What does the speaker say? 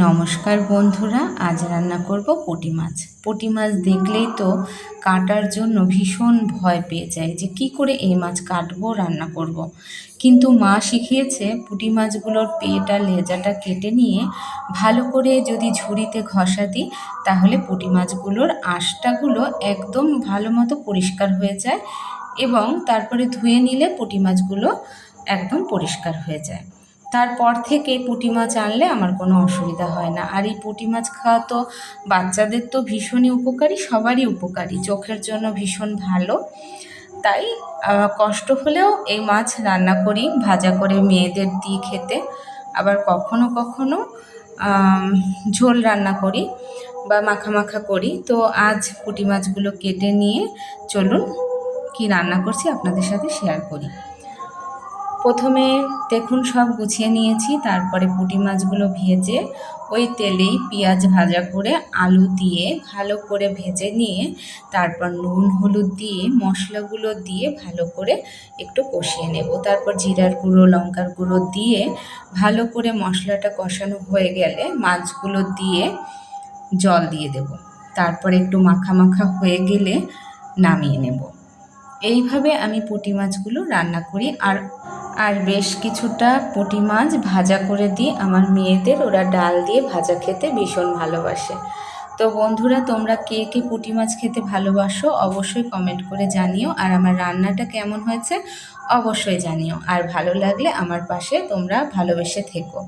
নমস্কার বন্ধুরা, আজ রান্না করব পুঁটি মাছ। পুঁটি মাছ দেখলেই তো কাটার জন্য ভীষণ ভয় পেয়ে যায় যে কি করে এই মাছ কাটবো, রান্না করব। কিন্তু মা শিখিয়েছে পুঁটি মাছগুলোর পেট আর লেজাটা কেটে নিয়ে ভালো করে যদি ঝুড়িতে ঘষা দিই তাহলে পুঁটি মাছগুলোর আঁশটাগুলো একদম ভালো মতো পরিষ্কার হয়ে যায় এবং তারপরে ধুয়ে নিলে পুঁটি মাছগুলো একদম পরিষ্কার হয়ে যায়। তারপর থেকে পুঁটি মাছ আনলে আমার কোনো অসুবিধা হয় না। আর এই পুঁটি মাছ খাওয়া তো বাচ্চাদের তো ভীষণই উপকারী, সবারই উপকারী, চোখের জন্য ভীষণ ভালো। তাই কষ্ট হলেও এই মাছ রান্না করি, ভাজা করে মেয়েদের দিই খেতে। আবার কখনো কখনো ঝোল রান্না করি বা মাখা মাখা করি। তো আজ পুঁটি মাছগুলো কেটে নিয়ে চলুন কি রান্না করছি আপনাদের সাথে শেয়ার করি। প্রথমে দেখুন সব গুছিয়ে নিয়েছি, তারপরে পুঁটি মাছগুলো ভেজে ওই তেলেই পেঁয়াজ ভাজা করে আলু দিয়ে ভালো করে ভেজে নিয়ে তারপর নুন হলুদ দিয়ে মশলাগুলো দিয়ে ভালো করে একটু কষিয়ে নেব। তারপর জিরার গুঁড়ো লঙ্কার গুঁড়ো দিয়ে ভালো করে মশলাটা কষানো হয়ে গেলে মাছগুলো দিয়ে জল দিয়ে দেব। তারপর একটু মাখা মাখা হয়ে গেলে নামিয়ে নেব। এইভাবে আমি পুঁটি মাছগুলো রান্না করি। আর বেশ কিছুটা পুঁটি মাছ ভাজা করে দিই আমার মেয়েদের, ওরা ডাল দিয়ে ভাজা খেতে ভীষণ ভালোবাসে। তো বন্ধুরা, তোমরা কে কে পুঁটি মাছ খেতে ভালোবাসো অবশ্যই কমেন্ট করে জানিও, আর আমার রান্নাটা কেমন হয়েছে অবশ্যই জানিও। আর ভালো লাগলে আমার পাশে তোমরা ভালোবেসে থেকো।